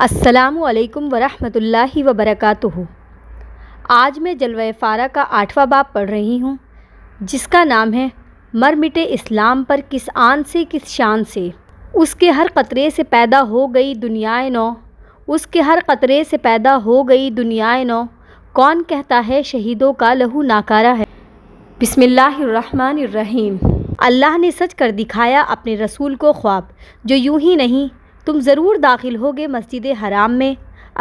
السلام علیکم ورحمۃ اللہ وبرکاتہ۔ آج میں جلوہ فارہ کا 8واں باب پڑھ رہی ہوں، جس کا نام ہے مر مٹے اسلام پر کس آن سے کس شان سے۔ اس کے ہر قطرے سے پیدا ہو گئی دنیائے نو، اس کے ہر قطرے سے پیدا ہو گئی دنیائے نو، کون کہتا ہے شہیدوں کا لہو ناکارہ ہے۔ بسم اللہ الرحمن الرحیم۔ اللہ نے سچ کر دکھایا اپنے رسول کو خواب، جو یوں ہی نہیں، تم ضرور داخل ہوگے مسجد حرام میں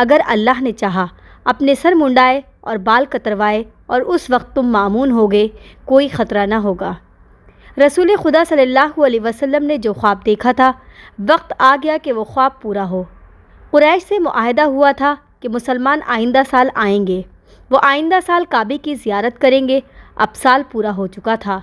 اگر اللہ نے چاہا، اپنے سر منڈائے اور بال کتروائے، اور اس وقت تم مامون ہوگے، کوئی خطرہ نہ ہوگا۔ رسول خدا صلی اللہ علیہ وسلم نے جو خواب دیکھا تھا، وقت آ گیا کہ وہ خواب پورا ہو۔ قریش سے معاہدہ ہوا تھا کہ مسلمان آئندہ سال آئیں گے، وہ آئندہ سال کعبے کی زیارت کریں گے۔ اب سال پورا ہو چکا تھا۔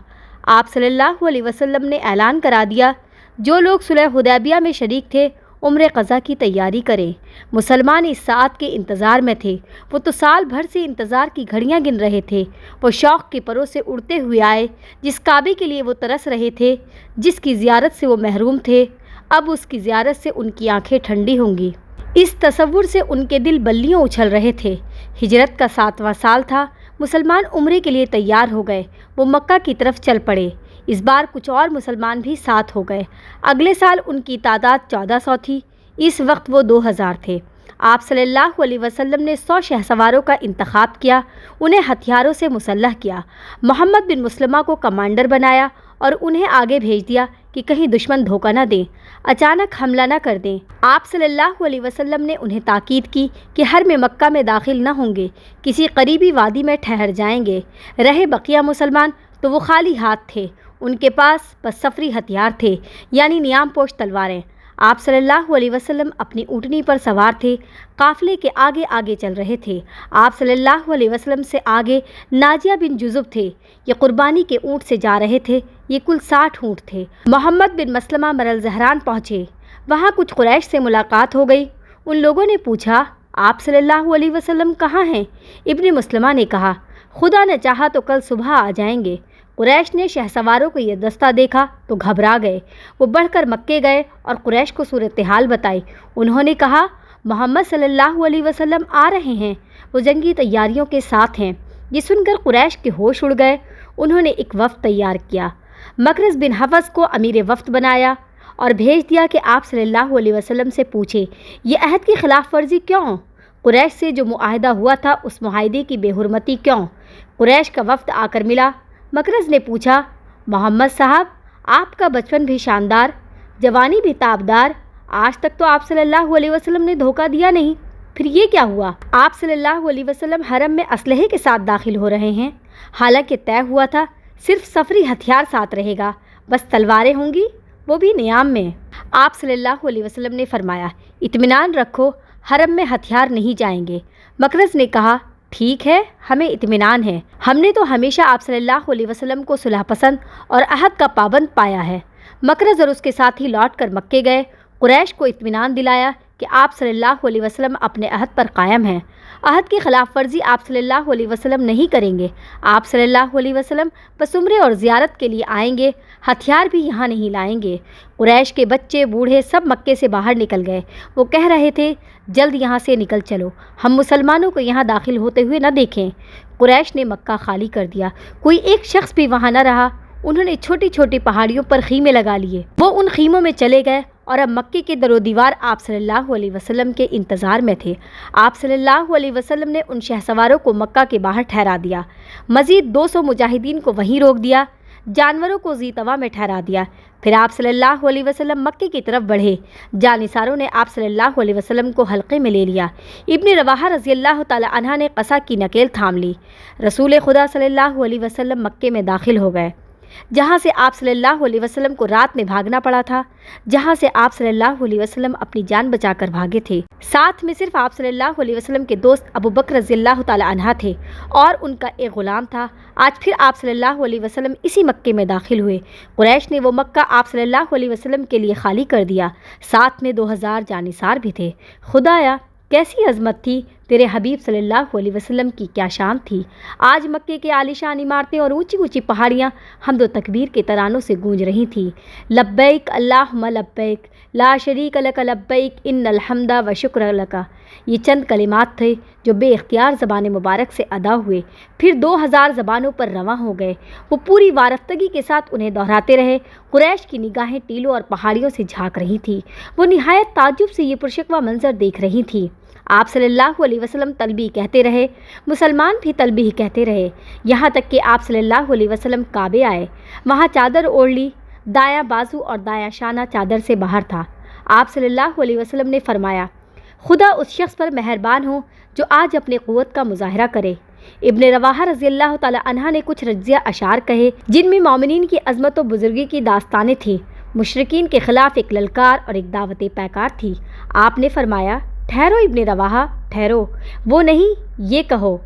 آپ صلی اللہ علیہ وسلم نے اعلان کرا دیا، جو لوگ صلح حدیبیہ میں شریک تھے عمرے قضا کی تیاری کریں۔ مسلمان اس ساعت کے انتظار میں تھے، وہ تو سال بھر سے انتظار کی گھڑیاں گن رہے تھے۔ وہ شوق کے پروں سے اڑتے ہوئے آئے، جس کعبے کے لیے وہ ترس رہے تھے، جس کی زیارت سے وہ محروم تھے، اب اس کی زیارت سے ان کی آنکھیں ٹھنڈی ہوں گی۔ اس تصور سے ان کے دل بلیوں اچھل رہے تھے۔ ہجرت کا 7واں سال تھا، مسلمان عمرے کے لیے تیار ہو گئے، وہ مکہ کی طرف چل پڑے۔ اس بار کچھ اور مسلمان بھی ساتھ ہو گئے۔ اگلے سال ان کی تعداد 1400 تھی، اس وقت وہ 2000 تھے۔ آپ صلی اللہ علیہ وسلم نے 100 شہسواروں کا انتخاب کیا، انہیں ہتھیاروں سے مسلح کیا۔ محمد بن مسلمہ کو کمانڈر بنایا اور انہیں آگے بھیج دیا کہ کہیں دشمن دھوکہ نہ دیں، اچانک حملہ نہ کر دیں۔ آپ صلی اللہ علیہ وسلم نے انہیں تاکید کی کہ حرم مکہ میں داخل نہ ہوں گے، کسی قریبی وادی میں ٹھہر جائیں گے۔ رہے بقیہ مسلمان تو وہ خالی ہاتھ تھے، ان کے پاس بس سفری ہتھیار تھے، یعنی نیام پوش تلواریں۔ آپ صلی اللہ علیہ وسلم اپنی اونٹنی پر سوار تھے، قافلے کے آگے آگے چل رہے تھے۔ آپ صلی اللہ علیہ وسلم سے آگے ناجیہ بن جذب تھے، یہ قربانی کے اونٹ سے جا رہے تھے، یہ کل 60 اونٹ تھے۔ محمد بن مسلمہ مرل زہران پہنچے، وہاں کچھ قریش سے ملاقات ہو گئی۔ ان لوگوں نے پوچھا، آپ صلی اللہ علیہ وسلم کہاں ہیں؟ ابن مسلمہ نے کہا، خدا نے چاہا تو کل صبح آ جائیں گے۔ قریش نے شہسواروں کو یہ دستہ دیکھا تو گھبرا گئے، وہ بڑھ کر مکے گئے اور قریش کو صورتحال بتائی۔ انہوں نے کہا، محمد صلی اللہ علیہ وسلم آ رہے ہیں، وہ جنگی تیاریوں کے ساتھ ہیں۔ یہ سن کر قریش کے ہوش اڑ گئے۔ انہوں نے ایک وفد تیار کیا، مکرز بن حفص کو امیر وفد بنایا اور بھیج دیا کہ آپ صلی اللہ علیہ وسلم سے پوچھے، یہ عہد کی خلاف ورزی کیوں؟ قریش سے جو معاہدہ ہوا تھا اس معاہدے کی بے حرمتی کیوں؟ قریش کا وفد آ کر ملا۔ مکرز نے پوچھا، محمد صاحب، آپ کا بچپن بھی شاندار، جوانی بھی تابدار، آج تک تو آپ صلی اللہ علیہ وسلم نے دھوکہ دیا نہیں، پھر یہ کیا ہوا؟ آپ صلی اللہ علیہ وسلم حرم میں اسلحے کے ساتھ داخل ہو رہے ہیں، حالانکہ طے ہوا تھا صرف سفری ہتھیار ساتھ رہے گا، بس تلواریں ہوں گی، وہ بھی نیام میں۔ آپ صلی اللہ علیہ وسلم نے فرمایا، اطمینان رکھو، حرم میں ہتھیار نہیں جائیں گے۔ مکرز نے کہا، ٹھیک ہے، ہمیں اطمینان ہے، ہم نے تو ہمیشہ آپ صلی اللہ علیہ وسلم کو صلح پسند اور عہد کا پابند پایا ہے۔ مکرز اور اس کے ساتھی لوٹ کر مکے گئے، قریش کو اطمینان دلایا کہ آپ صلی اللہ علیہ وسلم اپنے عہد پر قائم ہیں، عہد کی خلاف ورزی آپ صلی اللہ علیہ وسلم نہیں کریں گے۔ آپ صلی اللہ علیہ وسلم بس عمرے اور زیارت کے لیے آئیں گے، ہتھیار بھی یہاں نہیں لائیں گے۔ قریش کے بچے بوڑھے سب مکے سے باہر نکل گئے، وہ کہہ رہے تھے، جلد یہاں سے نکل چلو، ہم مسلمانوں کو یہاں داخل ہوتے ہوئے نہ دیکھیں۔ قریش نے مکہ خالی کر دیا، کوئی ایک شخص بھی وہاں نہ رہا۔ انہوں نے چھوٹی چھوٹی پہاڑیوں پر خیمے لگا لیے، وہ ان خیموں میں چلے گئے اور اب مکے کے در و دیوار آپ صلی اللہ علیہ وسلم کے انتظار میں تھے۔ آپ صلی اللہ علیہ وسلم نے ان شہسواروں کو مکہ کے باہر ٹھہرا دیا، مزید 200 مجاہدین کو وہیں روک دیا، جانوروں کو ذی طوا میں ٹھہرا دیا۔ پھر آپ صلی اللہ علیہ وسلم مکے کی طرف بڑھے، جانثاروں نے آپ صلی اللہ علیہ وسلم کو حلقے میں لے لیا۔ ابن رواحہ رضی اللہ تعالی عنہ نے قصا کی نکیل تھام لی۔ رسول خدا صلی اللہ علیہ وسلم مکے میں داخل ہو گئے، جہاں سے آپ صلی اللہ علیہ وسلم کو رات میں بھاگنا پڑا تھا، جہاں سے آپ صلی اللہ علیہ وسلم اپنی جان بچا کر بھاگے تھے۔ ساتھ میں صرف آپ صلی اللہ علیہ وسلم کے دوست ابو بکر رضی اللہ تعالی عنہ تھے اور ان کا ایک غلام تھا۔ آج پھر آپ صلی اللہ علیہ وسلم اسی مکے میں داخل ہوئے۔ قریش نے وہ مکہ آپ صلی اللہ علیہ وسلم کے لیے خالی کر دیا، ساتھ میں 2000 جانثار بھی تھے۔ خدایا، کیسی عظمت تھی، تیرے حبیب صلی اللہ علیہ وسلم کی کیا شان تھی۔ آج مکے کے عالیشان عمارتیں اور اونچی اونچی پہاڑیاں حمد و تکبیر کے ترانوں سے گونج رہی تھیں۔ لبیک اللہم لبیک لا شریک لک لبیک ان الحمد و شکر لک، یہ چند کلمات تھے جو بے اختیار زبان مبارک سے ادا ہوئے، پھر 2000 زبانوں پر رواں ہو گئے۔ وہ پوری وارفتگی کے ساتھ انہیں دہراتے رہے۔ قریش کی نگاہیں ٹیلوں اور پہاڑیوں سے جھانک رہی تھیں، وہ نہایت تعجب سے یہ پرشکوہ منظر دیکھ رہی تھیں۔ آپ صلی اللہ علیہ وسلم تلبیہ کہتے رہے، مسلمان بھی تلبیہ کہتے رہے، یہاں تک کہ آپ صلی اللہ علیہ وسلم کعبے آئے، وہاں چادر اوڑھ لی، دایاں بازو اور دایاں شانہ چادر سے باہر تھا۔ آپ صلی اللہ علیہ وسلم نے فرمایا، خدا اس شخص پر مہربان ہو جو آج اپنے قوت کا مظاہرہ کرے۔ ابن رواحہ رضی اللہ تعالی عنہ نے کچھ رجزیہ اشعار کہے جن میں مومنین کی عظمت و بزرگی کی داستانیں تھیں، مشرکین کے خلاف ایک للکار اور ایک دعوت پیکار تھی۔ آپ نے فرمایا، ٹھہرو ابن رواحہ، ٹھہرو، وہ نہیں، یہ کہو،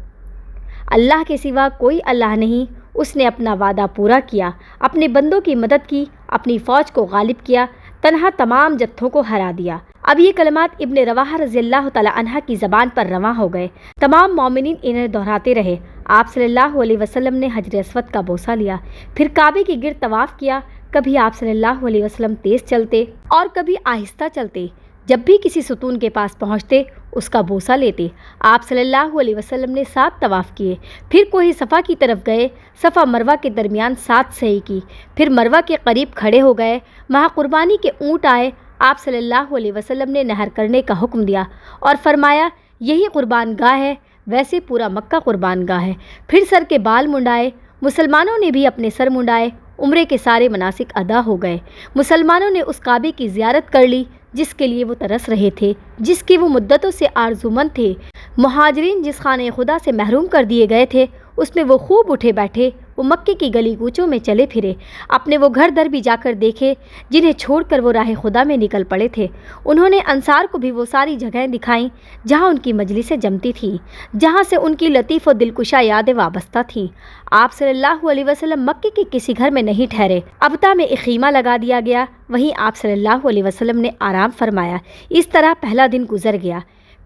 اللہ کے سوا کوئی اللہ نہیں، اس نے اپنا وعدہ پورا کیا، اپنے بندوں کی مدد کی، اپنی فوج کو غالب کیا، تنہا تمام جتھوں کو ہرا دیا۔ اب یہ کلمات ابن رواحہ رضی اللہ تعالی عنہ کی زبان پر رواں ہو گئے۔ تمام مومنین انہیں دہراتے رہے۔ آپ صلی اللہ علیہ وسلم نے حجر اسود کا بوسہ لیا، پھر کعبے کے گرد طواف کیا۔ کبھی آپ صلی اللہ علیہ وسلم تیز چلتے اور کبھی آہستہ چلتے، جب بھی کسی ستون کے پاس پہنچتے اس کا بوسہ لیتے۔ آپ صلی اللہ علیہ وسلم نے 7 طواف کیے، پھر کوہ صفا کی طرف گئے، صفا مروہ کے درمیان 7 سعی کی، پھر مروہ کے قریب کھڑے ہو گئے، وہاں قربانی کے اونٹ آئے۔ آپ صلی اللہ علیہ وسلم نے نحر کرنے کا حکم دیا اور فرمایا، یہی قربان گاہ ہے، ویسے پورا مکہ قربان گاہ ہے۔ پھر سر کے بال منڈائے، مسلمانوں نے بھی اپنے سر منڈائے، عمرے کے سارے مناسک ادا ہو گئے۔ مسلمانوں نے اس کعبے کی زیارت کر لی جس کے لیے وہ ترس رہے تھے، جس کی وہ مدتوں سے آرزومند تھے۔ مہاجرین جس خانہ خدا سے محروم کر دیے گئے تھے، اس میں وہ خوب اٹھے بیٹھے، وہ مکے کی گلی کوچوں میں چلے پھرے، اپنے وہ گھر در بھی جا کر دیکھے جنہیں چھوڑ کر وہ راہ خدا میں نکل پڑے تھے۔ انہوں نے انصار کو بھی وہ ساری جگہیں دکھائیں جہاں ان کی مجلسیں جمتی تھیں، جہاں سے ان کی لطیف و دلکشا یادیں وابستہ تھیں۔ آپ صلی اللہ علیہ وسلم مکے کے کسی گھر میں نہیں ٹھہرے، ابتا میں ایک خیمہ لگا دیا گیا، وہیں آپ صلی اللہ علیہ وسلم نے آرام فرمایا۔ اس طرح پہلا دن گزر گیا۔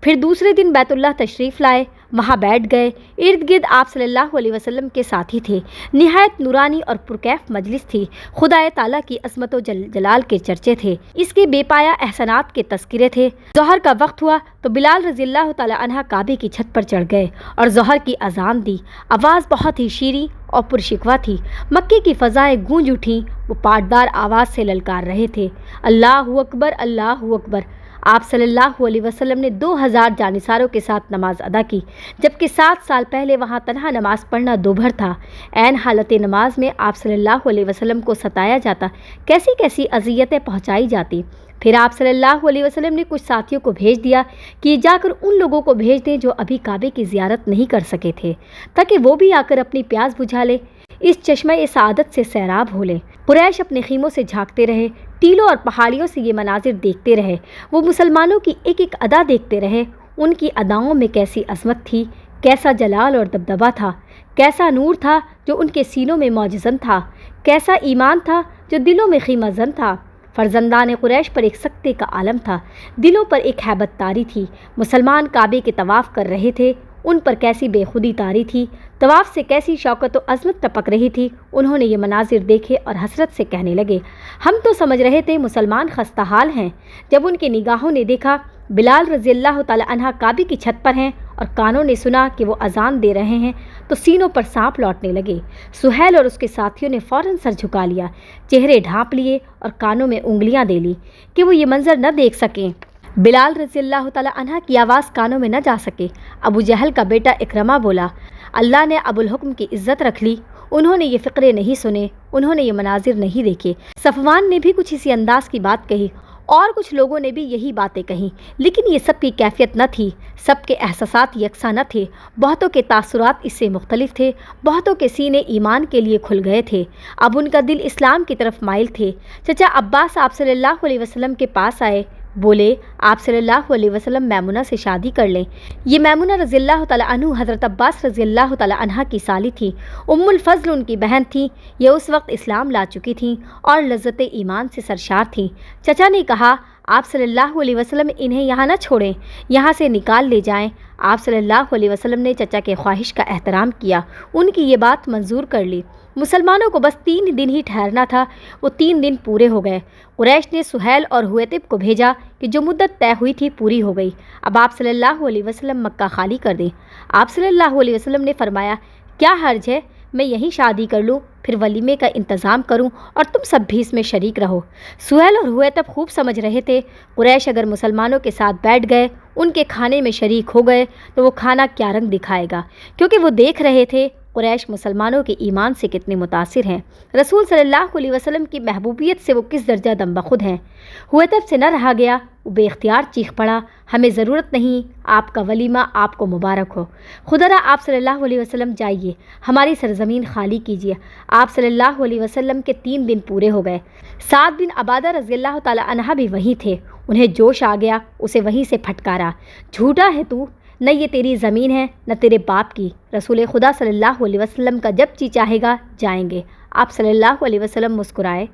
پھر دوسرے دن بیت اللہ تشریف لائے، وہاں بیٹھ گئے۔ ارد گرد آپ صلی اللہ علیہ وسلم کے ساتھی تھے۔ نہایت نورانی اور پرکیف مجلس تھی۔ خدا تعالیٰ کی عظمت و جلال کے چرچے تھے، اس کے بے پایا احسانات کے تذکرے تھے۔ ظہر کا وقت ہوا تو بلال رضی اللہ تعالی عنہ کعبے کی چھت پر چڑھ گئے اور ظہر کی اذان دی۔ آواز بہت ہی شیریں اور پرشکوہ تھی۔ مکے کی فضائیں گونج اٹھیں، وہ پاٹدار آواز سے للکار رہے تھے، اللہ اکبر، اللہ اکبر۔ آپ صلی اللہ علیہ وسلم نے 2000 جانثاروں کے ساتھ نماز ادا کی، جبکہ 7 سال پہلے وہاں تنہا نماز پڑھنا دوبھر تھا۔ عین حالت نماز میں آپ صلی اللہ علیہ وسلم کو ستایا جاتا، کیسی کیسی اذیتیں پہنچائی جاتی۔ پھر آپ صلی اللہ علیہ وسلم نے کچھ ساتھیوں کو بھیج دیا کہ جا کر ان لوگوں کو بھیج دیں جو ابھی کعبے کی زیارت نہیں کر سکے تھے، تاکہ وہ بھی آ کر اپنی پیاس بجھا لیں، اس چشمہ سعادت سے سیراب ہو لیں۔ قریش اپنے خیموں سے جھانکتے رہے، ٹیلوں اور پہاڑیوں سے یہ مناظر دیکھتے رہے۔ وہ مسلمانوں کی ایک ایک ادا دیکھتے رہے، ان کی اداؤں میں کیسی عظمت تھی، کیسا جلال اور دبدبہ تھا، کیسا نور تھا جو ان کے سینوں میں موجزن تھا، کیسا ایمان تھا جو دلوں میں خیمہ زن تھا۔ فرزندان قریش پر ایک سکتے کا عالم تھا، دلوں پر ایک ہیبت طاری تھی۔ مسلمان کعبے کے طواف کر رہے تھے، ان پر کیسی بے خودی طاری تھی، طواف سے کیسی شوکت و عظمت ٹپک رہی تھی۔ انہوں نے یہ مناظر دیکھے اور حسرت سے کہنے لگے، ہم تو سمجھ رہے تھے مسلمان خستہ حال ہیں۔ جب ان کی نگاہوں نے دیکھا بلال رضی اللہ تعالی عنہ کعبے کی چھت پر ہیں اور کانوں نے سنا کہ وہ اذان دے رہے ہیں، تو سینوں پر سانپ لوٹنے لگے۔ سہیل اور اس کے ساتھیوں نے فوراً سر جھکا لیا، چہرے ڈھانپ لیے اور کانوں میں انگلیاں دے لی کہ وہ یہ منظر نہ دیکھ سکیں۔ بلال رضی اللہ تعالی عنہ کی آواز کانوں میں نہ جا سکے۔ ابو جہل کا بیٹا اکرمہ بولا، اللہ نے ابو الحکم کی عزت رکھ لی، انہوں نے یہ فقرے نہیں سنے، انہوں نے یہ مناظر نہیں دیکھے۔ صفوان نے بھی کچھ اسی انداز کی بات کہی اور کچھ لوگوں نے بھی یہی باتیں کہیں، لیکن یہ سب کی کیفیت نہ تھی، سب کے احساسات یکساں نہ تھے۔ بہتوں کے تاثرات اس سے مختلف تھے، بہتوں کے سینے ایمان کے لیے کھل گئے تھے، اب ان کا دل اسلام کی طرف مائل تھے۔ چچا عباس آپ صلی اللہ علیہ وسلم کے پاس آئے، بولے آپ صلی اللہ علیہ وسلم میمونہ سے شادی کر لیں۔ یہ میمونہ رضی اللہ تعالیٰ عنہ حضرت عباس رضی اللہ تعالیٰ عنہ کی سالی تھی۔ ام الفضل ان کی بہن تھی۔ یہ اس وقت اسلام لا چکی تھیں اور لذت ایمان سے سرشار تھیں۔ چچا نے کہا آپ صلی اللہ علیہ وسلم انہیں یہاں نہ چھوڑیں، یہاں سے نکال لے جائیں۔ آپ صلی اللہ علیہ وسلم نے چچا کے خواہش کا احترام کیا، ان کی یہ بات منظور کر لی۔ مسلمانوں کو بس 3 دن ہی ٹھہرنا تھا، وہ 3 دن پورے ہو گئے۔ قریش نے سہیل اور حویطب کو بھیجا کہ جو مدت طے ہوئی تھی پوری ہو گئی، اب آپ صلی اللہ علیہ وسلم مکہ خالی کر دیں۔ آپ صلی اللہ علیہ وسلم نے فرمایا کیا حرج ہے میں یہیں شادی کر لوں، پھر ولیمے کا انتظام کروں اور تم سب بھی اس میں شریک رہو۔ سہیل اور حویطب خوب سمجھ رہے تھے قریش اگر مسلمانوں کے ساتھ بیٹھ گئے، ان کے کھانے میں شریک ہو گئے تو وہ کھانا کیا رنگ دکھائے گا، کیونکہ وہ دیکھ رہے تھے قریش مسلمانوں کے ایمان سے کتنے متاثر ہیں، رسول صلی اللہ علیہ وسلم کی محبوبیت سے وہ کس درجہ دم بخود ہیں۔ حویطب سے نہ رہا گیا، وہ بے اختیار چیخ پڑا ہمیں ضرورت نہیں، آپ کا ولیمہ آپ کو مبارک ہو۔ خدا را آپ صلی اللہ علیہ وسلم جائیے، ہماری سرزمین خالی کیجیے۔ آپ صلی اللہ علیہ وسلم کے 3 دن پورے ہو گئے۔ سعد بن عبادہ رضی اللہ تعالیٰ عنہ بھی وہیں تھے، انہیں جوش آ گیا، اسے وہیں سے پھٹکارا جھوٹا ہے تو، نہ یہ تیری زمین ہے نہ تیرے باپ کی، رسول خدا صلی اللہ علیہ وسلم کا جب جی چاہے گا جائیں گے۔ آپ صلی اللہ علیہ وسلم مسکرائے،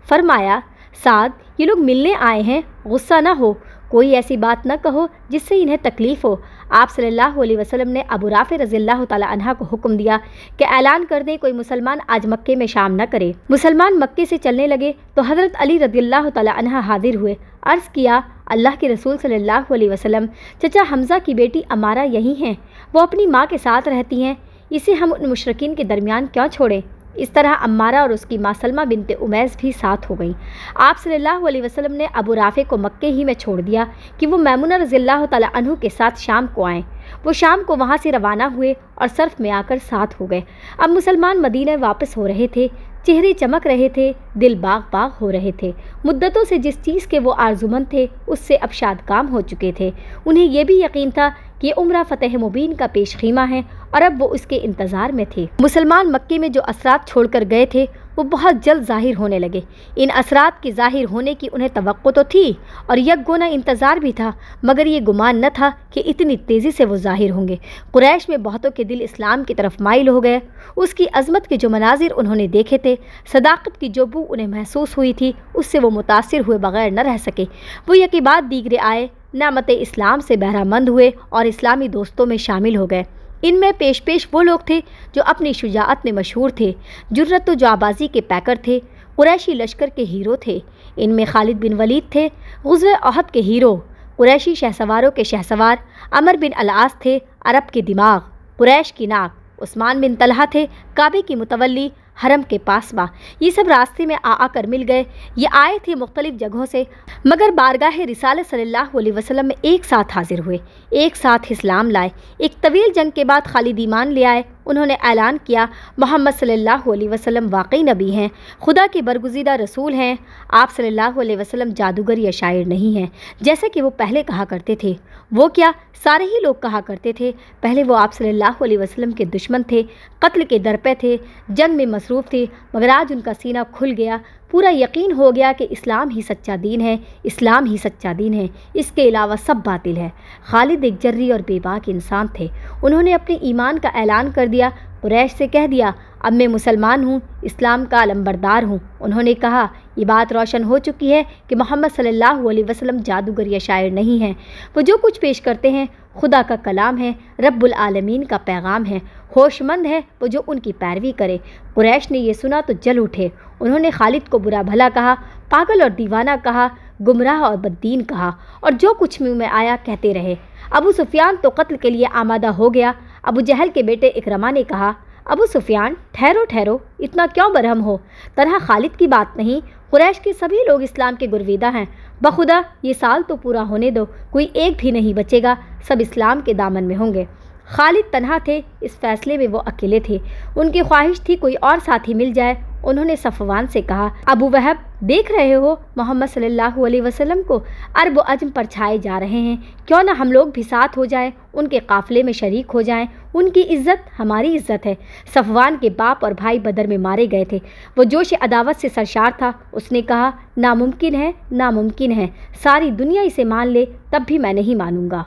فرمایا سعد یہ لوگ ملنے آئے ہیں، غصہ نہ ہو، کوئی ایسی بات نہ کہو جس سے انہیں تکلیف ہو۔ آپ صلی اللہ علیہ وسلم نے ابو رافع رضی اللہ تعالیٰ عنہ کو حکم دیا کہ اعلان کر دیں کوئی مسلمان آج مکے میں شام نہ کرے۔ مسلمان مکے سے چلنے لگے تو حضرت علی رضی اللہ تعالیٰ عنہ حاضر ہوئے، عرض کیا اللہ کے رسول صلی اللہ علیہ وسلم، چچا حمزہ کی بیٹی امارہ یہی ہیں، وہ اپنی ماں کے ساتھ رہتی ہیں، اسے ہم ان مشرکین کے درمیان کیوں چھوڑیں؟ اس طرح امارہ اور اس کی ماں سلمہ بنت امیس بھی ساتھ ہو گئیں۔ آپ صلی اللہ علیہ وسلم نے ابو رافع کو مکے ہی میں چھوڑ دیا کہ وہ میمونہ رضی اللہ تعالیٰ عنہ کے ساتھ شام کو آئیں۔ وہ شام کو وہاں سے روانہ ہوئے اور صرف میں آ کر ساتھ ہو گئے۔ اب مسلمان مدینہ واپس ہو رہے تھے، چہرے چمک رہے تھے، دل باغ باغ ہو رہے تھے، مدتوں سے جس چیز کے وہ آرزومند تھے اس سے اب شاد کام ہو چکے تھے۔ انہیں یہ بھی یقین تھا کہ یہ عمرہ فتح مبین کا پیش خیمہ ہے اور اب وہ اس کے انتظار میں تھے۔ مسلمان مکے میں جو اثرات چھوڑ کر گئے تھے وہ بہت جلد ظاہر ہونے لگے۔ ان اثرات کے ظاہر ہونے کی انہیں توقع تو تھی اور یک گونا انتظار بھی تھا، مگر یہ گمان نہ تھا کہ اتنی تیزی سے وہ ظاہر ہوں گے۔ قریش میں بہتوں کے دل اسلام کی طرف مائل ہو گئے۔ اس کی عظمت کے جو مناظر انہوں نے دیکھے تھے، صداقت کی جو بو انہیں محسوس ہوئی تھی، اس سے وہ متاثر ہوئے بغیر نہ رہ سکے۔ وہ یکی بعد دیگرے آئے، نعمت اسلام سے بہرہ مند ہوئے اور اسلامی دوستوں میں شامل ہو گئے۔ ان میں پیش پیش وہ لوگ تھے جو اپنی شجاعت میں مشہور تھے، جرأت و جانبازی کے پیکر تھے، قریشی لشکر کے ہیرو تھے۔ ان میں خالد بن ولید تھے، غزوہ احد کے ہیرو، قریشی شہسواروں کے شہسوار۔ عمر بن العاص تھے، عرب کے دماغ، قریش کی ناک۔ عثمان بن طلحہ تھے، کعبے کی متولی، حرم کے پاسباں۔ یہ سب راستے میں آ کر مل گئے۔ یہ آئے تھے مختلف جگہوں سے، مگر بارگاہ رسالت صلی اللہ علیہ وسلم میں ایک ساتھ حاضر ہوئے، ایک ساتھ اسلام لائے۔ ایک طویل جنگ کے بعد خالد ایمان لے آئے۔ انہوں نے اعلان کیا محمد صلی اللہ علیہ وسلم واقعی نبی ہیں، خدا کے برگزیدہ رسول ہیں۔ آپ صلی اللہ علیہ وسلم جادوگر یا شاعر نہیں ہیں جیسے کہ وہ پہلے کہا کرتے تھے۔ وہ کیا، سارے ہی لوگ کہا کرتے تھے۔ پہلے وہ آپ صلی اللہ علیہ وسلم کے دشمن تھے، قتل کے در پہ تھے، جنگ میں مصروف تھے، مگر آج ان کا سینہ کھل گیا، پورا یقین ہو گیا کہ اسلام ہی سچا دین ہے، اسلام ہی سچا دین ہے، اس کے علاوہ سب باطل ہے۔ خالد ایک جری اور بے باک انسان تھے۔ انہوں نے اپنے ایمان کا اعلان کر دیا، قریش سے کہہ دیا اب میں مسلمان ہوں، اسلام کا علمبردار ہوں۔ انہوں نے کہا یہ بات روشن ہو چکی ہے کہ محمد صلی اللہ علیہ وسلم جادوگر یا شاعر نہیں ہیں، وہ جو کچھ پیش کرتے ہیں خدا کا کلام ہے، رب العالمین کا پیغام ہے، ہوش مند ہے وہ جو ان کی پیروی کرے۔ قریش نے یہ سنا تو جل اٹھے۔ انہوں نے خالد کو برا بھلا کہا، پاگل اور دیوانہ کہا، گمراہ اور بددین کہا، اور جو کچھ منہ میں آیا کہتے رہے۔ ابو سفیان تو قتل کے لیے آمادہ ہو گیا۔ ابو جہل کے بیٹے اکرمہ نے کہا ابو سفیان ٹھہرو ٹھہرو، اتنا کیوں برہم ہو؟ تنہا خالد کی بات نہیں، قریش کے سبھی لوگ اسلام کے گرویدہ ہیں، بخدا یہ سال تو پورا ہونے دو، کوئی ایک بھی نہیں بچے گا، سب اسلام کے دامن میں ہوں گے۔ خالد تنہا تھے، اس فیصلے میں وہ اکیلے تھے۔ ان کی خواہش تھی کوئی اور ساتھی مل جائے، انہوں نے صفوان سے کہا، ابو وہب، دیکھ رہے ہو محمد صلی اللہ علیہ وسلم کو عرب و عجم پر چھائے جا رہے ہیں، کیوں نہ ہم لوگ بھی ساتھ ہو جائیں، ان کے قافلے میں شریک ہو جائیں، ان کی عزت ہماری عزت ہے۔ صفوان کے باپ اور بھائی بدر میں مارے گئے تھے، وہ جوش عداوت سے سرشار تھا۔ اس نے کہا، ناممکن ہے، ناممکن ہے، ساری دنیا اسے مان لے تب بھی میں نہیں مانوں گا۔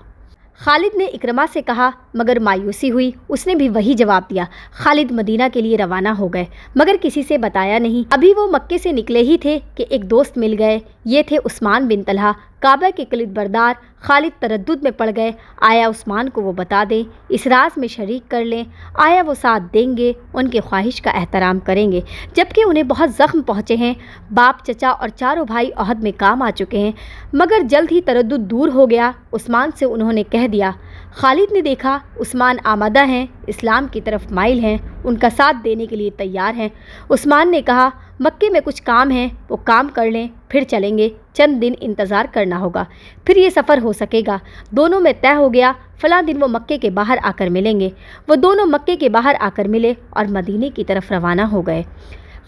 خالد نے اکرمہ سے کہا، مگر مایوسی ہوئی۔ اس نے بھی وہی جواب دیا۔ خالد مدینہ کے لیے روانہ ہو گئے، مگر کسی سے بتایا نہیں۔ ابھی وہ مکے سے نکلے ہی تھے کہ ایک دوست مل گئے، یہ تھے عثمان بن طلحہ، کعبہ کے کلید بردار۔ خالد تردد میں پڑ گئے، آیا عثمان کو وہ بتا دیں، اس راز میں شریک کر لیں، آیا وہ ساتھ دیں گے، ان کے خواہش کا احترام کریں گے، جبکہ انہیں بہت زخم پہنچے ہیں، باپ، چچا اور چاروں بھائی عہد میں کام آ چکے ہیں۔ مگر جلد ہی تردد دور ہو گیا۔ عثمان سے انہوں نے کہہ دیا۔ خالد نے دیکھا عثمان آمادہ ہیں، اسلام کی طرف مائل ہیں، ان کا ساتھ دینے کے لیے تیار ہیں۔ عثمان نے کہا، مکے میں کچھ کام ہیں، وہ کام کر لیں، پھر چلیں گے، چند دن انتظار کرنا ہوگا، پھر یہ سفر ہو سکے گا۔ دونوں میں طے ہو گیا، فلاں دن وہ مکے کے باہر آ کر ملیں گے۔ وہ دونوں مکے کے باہر آ کر ملے اور مدینے کی طرف روانہ ہو گئے۔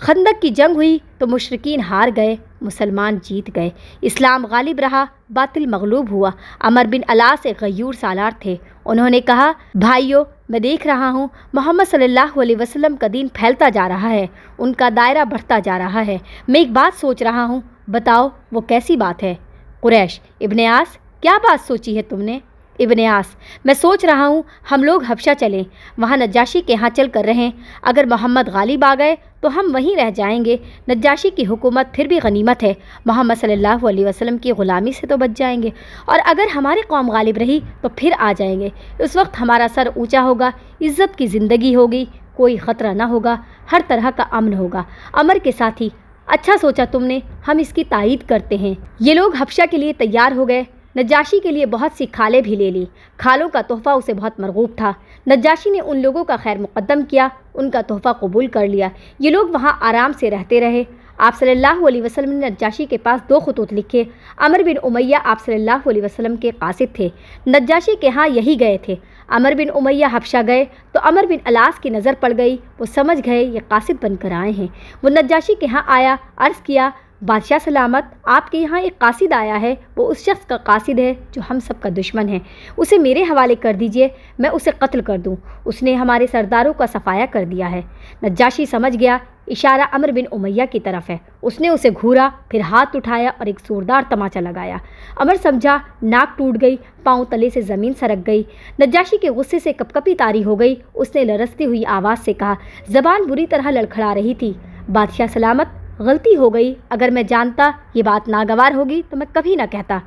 خندق کی جنگ ہوئی تو مشرکین ہار گئے، مسلمان جیت گئے، اسلام غالب رہا، باطل مغلوب ہوا۔ عمر بن العاص ایک غیور سالار تھے، انہوں نے کہا، بھائیو، میں دیکھ رہا ہوں محمد صلی اللہ علیہ وسلم کا دین پھیلتا جا رہا ہے، ان کا دائرہ بڑھتا جا رہا ہے، میں ایک بات سوچ رہا ہوں، بتاؤ وہ کیسی بات ہے؟ قریش، ابن عاص، کیا بات سوچی ہے تم نے؟ ابن عاص، میں سوچ رہا ہوں ہم لوگ حبشہ چلیں، وہاں نجاشی کے ہاں چل کر رہیں، اگر محمد غالب آ گئے تو ہم وہیں رہ جائیں گے، نجاشی کی حکومت پھر بھی غنیمت ہے، محمد صلی اللہ علیہ وسلم کی غلامی سے تو بچ جائیں گے، اور اگر ہماری قوم غالب رہی تو پھر آ جائیں گے، اس وقت ہمارا سر اونچا ہوگا، عزت کی زندگی ہوگی، کوئی خطرہ نہ ہوگا، ہر طرح کا امن ہوگا۔ عمر کے ساتھی، اچھا سوچا تم نے، ہم اس کی تائید کرتے ہیں۔ یہ لوگ حبشہ کے لیے تیار ہو گئے۔ نجاشی کے لیے بہت سی کھالیں بھی لے لی، کھالوں کا تحفہ اسے بہت مرغوب تھا۔ نجاشی نے ان لوگوں کا خیر مقدم کیا، ان کا تحفہ قبول کر لیا، یہ لوگ وہاں آرام سے رہتے رہے۔ آپ صلی اللہ علیہ وسلم نے نجاشی کے پاس 2 خطوط لکھے۔ عمر بن امیہ آپ صلی اللہ علیہ وسلم کے قاصد تھے، نجاشی کے ہاں یہی گئے تھے۔ عمر بن امیہ حبشہ گئے تو عمر بن العاص کی نظر پڑ گئی، وہ سمجھ گئے یہ قاصد بن کر آئے ہیں۔ وہ نجاشی کے ہاں آیا، عرض کیا، بادشاہ سلامت، آپ کے یہاں ایک قاصد آیا ہے، وہ اس شخص کا قاصد ہے جو ہم سب کا دشمن ہے، اسے میرے حوالے کر دیجئے، میں اسے قتل کر دوں، اس نے ہمارے سرداروں کا صفایا کر دیا ہے۔ نجاشی سمجھ گیا اشارہ عمر بن امیہ کی طرف ہے، اس نے اسے گھورا، پھر ہاتھ اٹھایا اور ایک زوردار تماچا لگایا۔ عمر سمجھا ناک ٹوٹ گئی، پاؤں تلے سے زمین سرک گئی۔ نجاشی کے غصے سے کپکپی طاری ہو گئی، اس نے لرزتی ہوئی آواز سے کہا، زبان بری طرح لڑکھڑا رہی تھی، بادشاہ سلامت، غلطی ہو گئی، اگر میں جانتا یہ بات ناگوار ہوگی تو میں کبھی نہ کہتا۔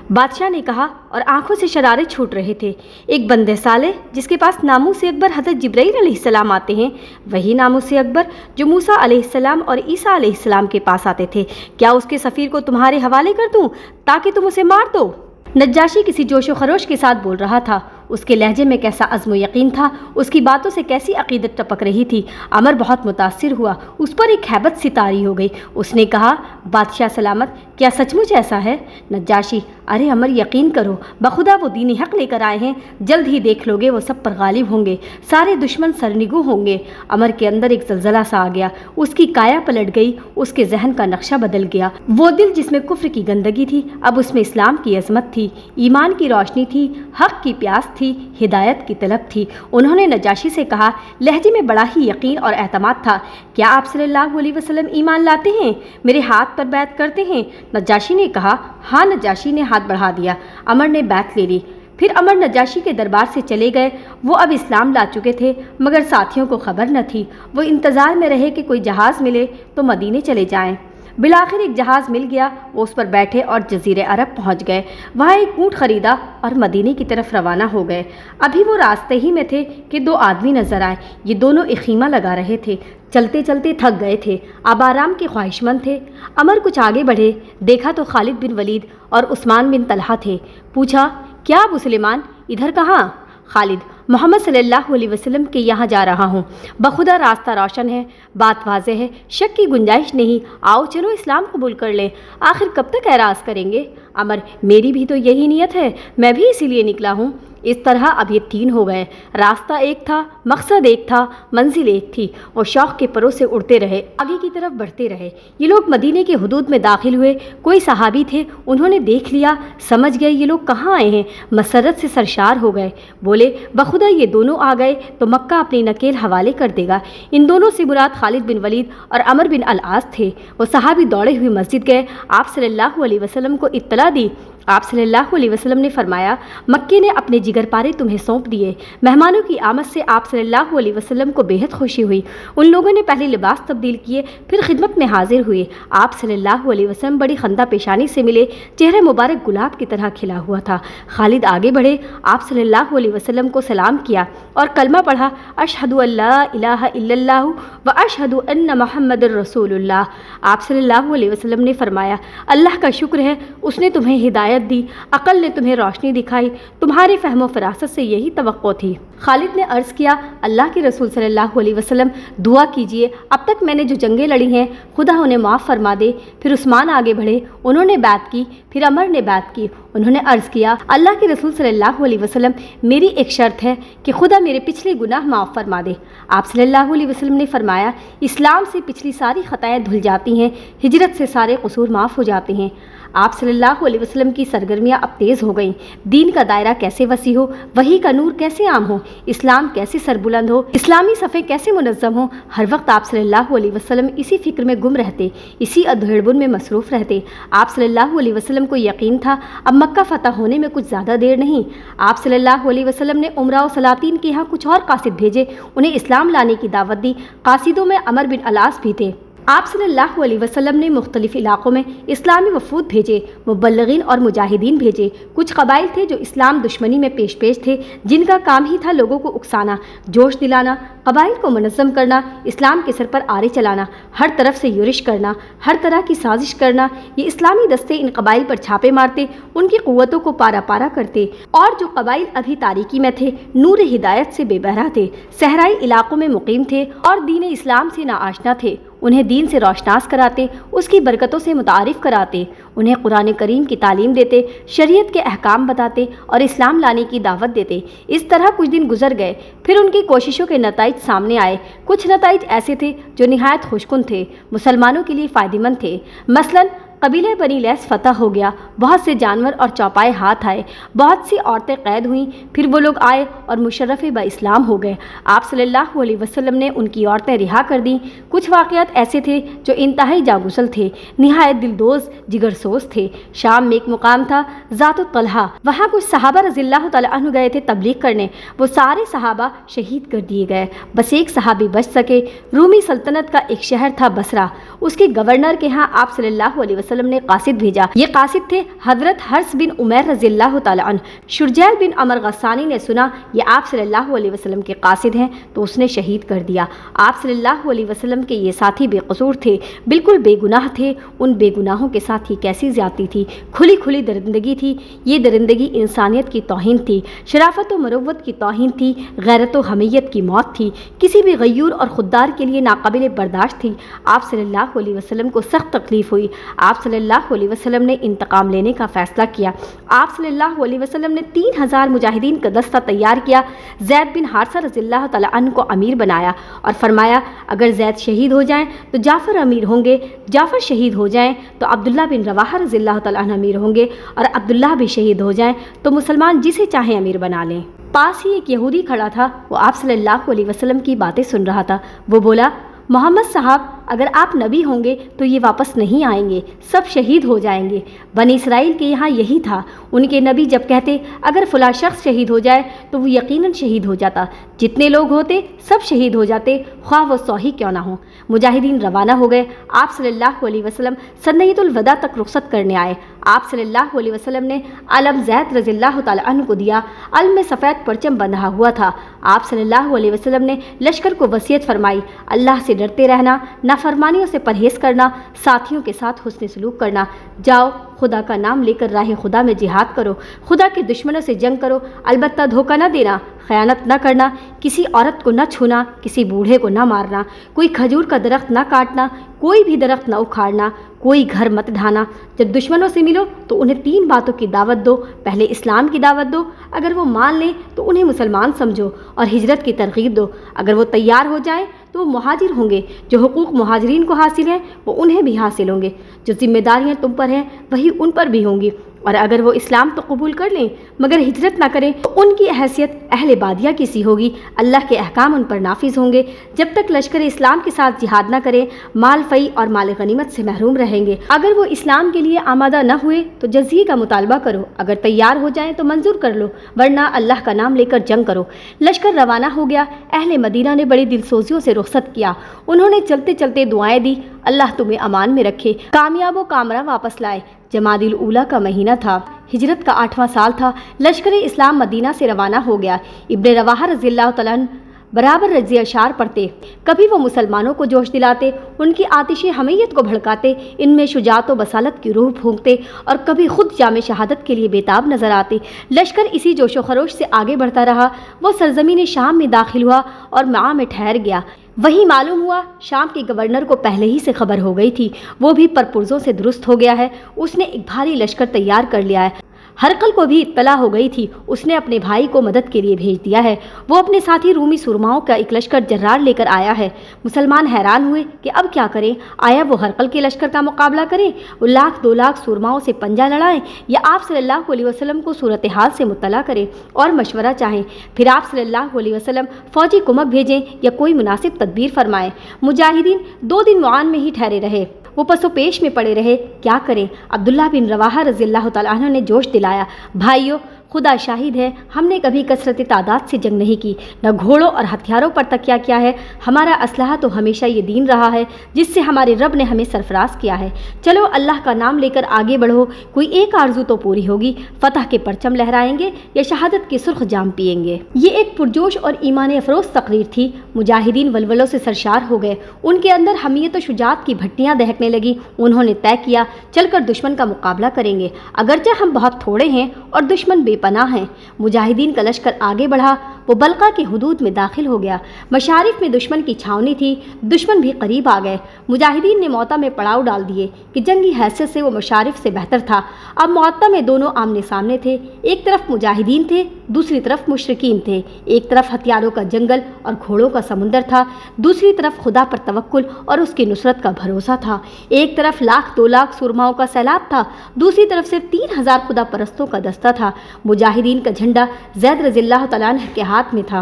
بادشاہ نے کہا، اور آنکھوں سے شرارے چھوٹ رہے تھے، ایک بندے صالح جس کے پاس ناموس اکبر حضرت جبرائیل علیہ السلام آتے ہیں، وہی ناموس اکبر جو موسیٰ علیہ السلام اور عیسیٰ علیہ السلام کے پاس آتے تھے، کیا اس کے سفیر کو تمہارے حوالے کر دوں تاکہ تم اسے مار دو؟ نجاشی کسی جوش و خروش کے ساتھ بول رہا تھا، اس کے لہجے میں کیسا عزم و یقین تھا، اس کی باتوں سے کیسی عقیدت ٹپک رہی تھی۔ عمر بہت متاثر ہوا، اس پر ایک ہیبت سی طاری ہو گئی۔ اس نے کہا، بادشاہ سلامت، کیا سچ مچ ایسا ہے؟ نجاشی، ارے عمر، یقین کرو، بخدا وہ دین حق لے کر آئے ہیں، جلد ہی دیکھ لو گے وہ سب پر غالب ہوں گے، سارے دشمن سرنگوں ہوں گے۔ عمر کے اندر ایک زلزلہ سا آ گیا، اس کی کایا پلٹ گئی، اس کے ذہن کا نقشہ بدل گیا۔ وہ دل جس میں کفر کی گندگی تھی، اب اس میں اسلام کی عظمت تھی، ایمان کی روشنی تھی، حق کی پیاس تھی، ہدایت کی طلب تھی۔ انہوں نے نجاشی سے کہا، لہجے میں بڑا ہی یقین اور اعتماد تھا، کیا آپ صلی اللہ علیہ وسلم ایمان لاتے ہیں، میرے ہاتھ پر بیعت کرتے ہیں؟ نجاشی نے کہا، ہاں۔ نجاشی نے ہاتھ بڑھا دیا، عمر نے بیعت لے لی۔ پھر عمر نجاشی کے دربار سے چلے گئے، وہ اب اسلام لا چکے تھے، مگر ساتھیوں کو خبر نہ تھی۔ وہ انتظار میں رہے کہ کوئی جہاز ملے تو مدینے چلے جائیں۔ بالآخر ایک جہاز مل گیا، وہ اس پر بیٹھے اور جزیرہ عرب پہنچ گئے، وہاں ایک اونٹ خریدا اور مدینے کی طرف روانہ ہو گئے۔ ابھی وہ راستے ہی میں تھے کہ 2 آدمی نظر آئے، یہ دونوں ایک خیمہ لگا رہے تھے، چلتے چلتے تھک گئے تھے، اب آرام کے خواہش مند تھے۔ عمر کچھ آگے بڑھے، دیکھا تو خالد بن ولید اور عثمان بن طلحہ تھے۔ پوچھا، کیا ابو سلیمان، ادھر کہاں؟ خالد، محمد صلی اللہ علیہ وسلم کے یہاں جا رہا ہوں، بخدا راستہ روشن ہے، بات واضح ہے، شک کی گنجائش نہیں، آؤ چلو اسلام قبول کر لیں، آخر کب تک اعراض کریں گے؟ عمر، میری بھی تو یہی نیت ہے، میں بھی اسی لیے نکلا ہوں۔ اس طرح اب یہ 3 ہو گئے۔ راستہ ایک تھا، مقصد ایک تھا، منزل ایک تھی، اور شوق کے پروں سے اڑتے رہے، آگے کی طرف بڑھتے رہے۔ یہ لوگ مدینے کے حدود میں داخل ہوئے۔ کوئی صحابی تھے، انہوں نے دیکھ لیا، سمجھ گئے یہ لوگ کہاں آئے ہیں، مسرت سے سرشار ہو گئے۔ بولے بخدا یہ دونوں آ گئے تو مکہ اپنی نکیل حوالے کر دے گا۔ ان دونوں سے مراد خالد بن ولید اور عمر بن العاص تھے۔ وہ صحابی دوڑے ہوئے مسجد گئے، آپ صلی اللہ علیہ وسلم کو اطلاع دی۔ آپ صلی اللہ علیہ وسلم نے فرمایا مکے نے اپنے جگر پارے تمہیں سونپ دیے۔ مہمانوں کی آمد سے آپ صلی اللہ علیہ وسلم کو بے حد خوشی ہوئی۔ ان لوگوں نے پہلے لباس تبدیل کیے، پھر خدمت میں حاضر ہوئے۔ آپ صلی اللہ علیہ وسلم بڑی خندہ پیشانی سے ملے، چہرہ مبارک گلاب کی طرح کھلا ہوا تھا۔ خالد آگے بڑھے، آپ صلی اللہ علیہ وسلم کو سلام کیا اور کلمہ پڑھا، اشہد ان لا الہ الا اللہ و اشہد ان محمد الرسول اللہ۔ آپ صلی اللہ علیہ وسلم نے فرمایا اللہ کا شکر ہے، اس نے تمہیں ہدایت دی، عقل نے تمہیں روشنی دکھائی، تمہارے فہم و فراست سے یہی توقع تھی۔ خالد نے عرض کیا اللہ کے رسول صلی اللہ علیہ وسلم دعا کیجئے، اب تک میں نے جو جنگیں لڑی ہیں خدا انہیں معاف فرما دے۔ پھر عثمان آگے بڑھے، انہوں نے بیعت کی، پھر عمر نے بیعت کی۔ انہوں نے عرض کیا اللہ کے رسول صلی اللہ علیہ وسلم میری ایک شرط ہے کہ خدا میرے پچھلے گناہ معاف فرما دے۔ آپ صلی اللہ علیہ وسلم نے فرمایا اسلام سے پچھلی ساری خطائیں دھل جاتی ہیں، ہجرت سے سارے قصور معاف ہو جاتے ہیں۔ آپ صلی اللہ علیہ وسلم کی سرگرمیاں اب تیز ہو گئیں۔ دین کا دائرہ کیسے وسیع ہو، وحی کا نور کیسے عام ہو، اسلام کیسے سربلند ہو، اسلامی صفیں کیسے منظم ہوں۔ ہر وقت آپ صلی اللہ علیہ وسلم اسی فکر میں گم رہتے، اسی ادھیڑبن میں مصروف رہتے۔ آپ صلی اللہ علیہ وسلم کو یقین تھا اب مکہ فتح ہونے میں کچھ زیادہ دیر نہیں۔ آپ صلی اللہ علیہ وسلم نے عمرہ و سلاطین کے یہاں کچھ اور قاصد بھیجے، انہیں اسلام لانے کی دعوت دی۔ قاصدوں میں عمر بن العاص بھی تھے۔ آپ صلی اللہ علیہ وسلم نے مختلف علاقوں میں اسلامی وفود بھیجے، مبلغین اور مجاہدین بھیجے۔ کچھ قبائل تھے جو اسلام دشمنی میں پیش تھے، جن کا کام ہی تھا لوگوں کو اکسانا، جوش دلانا، قبائل کو منظم کرنا، اسلام کے سر پر آرے چلانا، ہر طرف سے یورش کرنا، ہر طرح کی سازش کرنا۔ یہ اسلامی دستے ان قبائل پر چھاپے مارتے، ان کی قوتوں کو پارا پارا کرتے، اور جو قبائل ابھی تاریکی میں تھے، نور ہدایت سے بے بہرا تھے، صحرائی علاقوں میں مقیم تھے اور دین اسلام سے ناآشنا تھے، انہیں دین سے روشناس کراتے، اس کی برکتوں سے متعارف کراتے، انہیں قرآن کریم کی تعلیم دیتے، شریعت کے احکام بتاتے اور اسلام لانے کی دعوت دیتے۔ اس طرح کچھ دن گزر گئے، پھر ان کی کوششوں کے نتائج سامنے آئے۔ کچھ نتائج ایسے تھے جو نہایت خوشکن تھے، مسلمانوں کے لیے فائدہ مند تھے۔ مثلاً قبیلہ بنی لیث فتح ہو گیا، بہت سے جانور اور چوپائے ہاتھ آئے، بہت سی عورتیں قید ہوئیں، پھر وہ لوگ آئے اور مشرف با اسلام ہو گئے۔ آپ صلی اللہ علیہ وسلم نے ان کی عورتیں رہا کر دیں۔ کچھ واقعات ایسے تھے جو انتہائی جاگوسل تھے، نہایت دلدوز جگر سوز تھے۔ شام میں ایک مقام تھا ذات الطلحہ، وہاں کچھ صحابہ رضی اللہ تعالیٰ عنہ گئے تھے تبلیغ کرنے، وہ سارے صحابہ شہید کر دیے گئے، بس ایک صحابی بچ سکے۔ رومی سلطنت کا ایک شہر تھا بصرہ، اس کے گورنر کے ہاں آپ صلی اللہ علیہ وسلم نے قاصد بھیجا۔ یہ قاصد تھے حضرت حرس بن عمیر رضی اللہ تعالیٰ عنہ۔ شرجیل بن عمر غسانی نے سنا یہ آپ صلی اللہ علیہ وسلم کے قاصد ہیں تو اس نے شہید کر دیا۔ آپ صلی اللہ علیہ وسلم کے یہ ساتھی بے قصور تھے، بالکل بے گناہ تھے۔ ان بے گناہوں کے ساتھ ہی کیسی زیادتی تھی، کھلی کھلی درندگی تھی۔ یہ درندگی انسانیت کی توہین تھی، شرافت و مروت کی توہین تھی، غیرت و حمیت کی موت تھی، کسی بھی غیور اور خوددار کے لیے ناقابل برداشت تھی۔ آپ صلی اللہ علیہ وسلم کو سخت تکلیف ہوئی۔ آپ صلی اللہ علیہ وسلم نے انتقام لینے کا فیصلہ کیا۔ آپ صلی اللہ علیہ وسلم نے 3000 مجاہدین کا دستہ تیار کیا، زید بن حارثہ رضی اللہ تعالیٰ عنہ کو امیر بنایا اور فرمایا اگر زید شہید ہو جائیں تو جعفر امیر ہوں گے، جعفر شہید ہو جائیں تو عبداللہ بن رواحہ رضی اللہ تعالیٰ عنہ امیر ہوں گے، اور عبداللہ بھی شہید ہو جائیں تو مسلمان جسے چاہیں امیر بنا لیں۔ پاس ہی ایک یہودی کھڑا تھا، وہ آپ صلی اللہ علیہ وسلم کی باتیں سن رہا تھا۔ وہ بولا محمد صاحب اگر آپ نبی ہوں گے تو یہ واپس نہیں آئیں گے، سب شہید ہو جائیں گے۔ بنی اسرائیل کے یہاں یہی تھا، ان کے نبی جب کہتے اگر فلاں شخص شہید ہو جائے تو وہ یقیناً شہید ہو جاتا، جتنے لوگ ہوتے سب شہید ہو جاتے، خواہ وہ 100 ہی کیوں نہ ہوں۔ مجاہدین روانہ ہو گئے۔ آپ صلی اللہ علیہ وسلم سنیۃ الوداع تک رخصت کرنے آئے۔ آپ صلی اللہ علیہ وسلم نے علم زید رضی اللہ تعالیٰ عنہ کو دیا۔ علم میں سفید پرچم بندھا ہوا تھا۔ آپ صلی اللہ علیہ وسلم نے لشکر کو وصیت فرمائی اللہ سے ڈرتے رہنا، نافرمانیوں سے پرہیز کرنا، ساتھیوں کے ساتھ حسن سلوک کرنا۔ جاؤ خدا کا نام لے کر راہ خدا میں جہاد کرو، خدا کے دشمنوں سے جنگ کرو، البتہ دھوکہ نہ دینا، خیانت نہ کرنا، کسی عورت کو نہ چھونا، کسی بوڑھے کو نہ مارنا، کوئی کھجور کا درخت نہ کاٹنا، کوئی بھی درخت نہ اکھاڑنا، کوئی گھر مت ڈھانا۔ جب دشمنوں سے ملو تو انہیں 3 باتوں کی دعوت دو۔ پہلے اسلام کی دعوت دو، اگر وہ مان لیں تو انہیں مسلمان سمجھو اور ہجرت کی ترغیب دو۔ اگر وہ تیار ہو جائیں تو وہ مہاجر ہوں گے۔ جو حقوق مہاجرین کو حاصل ہیں وہ انہیں بھی حاصل ہوں گے۔ جو ذمہ داریاں تم پر ہیں وہی ان پر بھی ہوں گی۔ اور اگر وہ اسلام تو قبول کر لیں مگر ہجرت نہ کریں تو ان کی حیثیت اہل بادیہ کی سی ہوگی۔ اللہ کے احکام ان پر نافذ ہوں گے۔ جب تک لشکر اسلام کے ساتھ جہاد نہ کریں مال فی اور مال غنیمت سے محروم رہیں گے۔ اگر وہ اسلام کے لیے آمادہ نہ ہوئے تو جزیے کا مطالبہ کرو، اگر تیار ہو جائیں تو منظور کر لو، ورنہ اللہ کا نام لے کر جنگ کرو۔ لشکر روانہ ہو گیا۔ اہل مدینہ نے بڑی دل سوزیوں سے رخصت کیا۔ انہوں نے چلتے چلتے دعائیں دی، اللہ تمہیں امان میں رکھے، کامیاب و کامراں واپس لائے۔ جمادی الاولیٰ کا مہینہ تھا، ہجرت کا 8واں سال تھا۔ لشکر اسلام مدینہ سے روانہ ہو گیا۔ ابن رواحہ رضی اللہ تعالیٰ عنہ برابر رضی اشعار پڑھتے، کبھی وہ مسلمانوں کو جوش دلاتے، ان کی آتش حمیت کو بھڑکاتے، ان میں شجاعت و بصالت کی روح پھونکتے، اور کبھی خود جام شہادت کے لیے بےتاب نظر آتے۔ لشکر اسی جوش و خروش سے آگے بڑھتا رہا۔ وہ سرزمین شام میں داخل ہوا اور معاہ میں ٹھہر گیا۔ وہی معلوم ہوا شام کے گورنر کو پہلے ہی سے خبر ہو گئی تھی، وہ بھی پرپرزوں سے درست ہو گیا ہے، اس نے ایک بھاری لشکر تیار کر لیا ہے۔ ہرقل کو بھی اطلاع ہو گئی تھی، اس نے اپنے بھائی کو مدد کے لیے بھیج دیا ہے، وہ اپنے ساتھی رومی سرماؤں کا ایک لشکر جرار لے کر آیا ہے۔ مسلمان حیران ہوئے کہ اب کیا کریں، آیا وہ ہرقل کے لشکر کا مقابلہ کریں، وہ 1,00,000 2,00,000 سرماؤں سے پنجہ لڑائیں، یا آپ صلی اللہ علیہ وسلم کو صورتحال سے مطلع کریں اور مشورہ چاہیں، پھر آپ صلی اللہ علیہ وسلم فوجی کمک بھیجیں یا کوئی مناسب تدبیر فرمائیں۔ مجاہدین 2 دن معان میں ہی ٹھہرے رہے، وہ پس و پیش میں پڑے رہے، کیا کریں۔ عبداللہ بن رواحہ رضی اللہ تعالیٰ عنہ نے جوش دلایا، بھائیو خدا شاہد ہے، ہم نے کبھی کثرت تعداد سے جنگ نہیں کی، نہ گھوڑوں اور ہتھیاروں پر تکیہ کیا ہے، ہمارا اسلحہ تو ہمیشہ یہ دین رہا ہے جس سے ہمارے رب نے ہمیں سرفراز کیا ہے۔ چلو اللہ کا نام لے کر آگے بڑھو، کوئی ایک آرزو تو پوری ہوگی، فتح کے پرچم لہرائیں گے یا شہادت کے سرخ جام پئیں گے۔ یہ ایک پرجوش اور ایمان افروز تقریر تھی۔ مجاہدین ولولوں سے سرشار ہو گئے، ان کے اندر حمیت و شجاعت کی بھٹیاں دہکنے لگی۔ انہوں نے طے کیا چل کر دشمن کا مقابلہ کریں گے، اگرچہ ہم بہت تھوڑے ہیں اور دشمن بے پناہ ہیں۔ مجاہدین کا لشکر آگے بڑھا، وہ بلقا کی حدود میں داخل ہو گیا۔ مشارف میں دشمن کی چھاؤنی تھی، دشمن بھی قریب آ گئے۔ مجاہدین نے موتا میں پڑاؤ ڈال دیے کہ جنگی حیثیت سے وہ مشارف سے بہتر تھا۔ اب موتا میں دونوں آمنے سامنے تھے، ایک طرف مجاہدین تھے، دوسری طرف مشرکین تھے۔ ایک طرف ہتھیاروں کا جنگل اور گھوڑوں کا سمندر تھا، دوسری طرف خدا پر توکل اور اس کی نصرت کا بھروسہ تھا۔ ایک طرف 1,00,000 2,00,000 سرماؤں کا سیلاب تھا، دوسری طرف صرف 3,000 خدا پرستوں کا دستہ تھا۔ مجاہدین کا جھنڈا زید رضی اللہ تعالیٰ عنہ کے ہاتھ میں تھا۔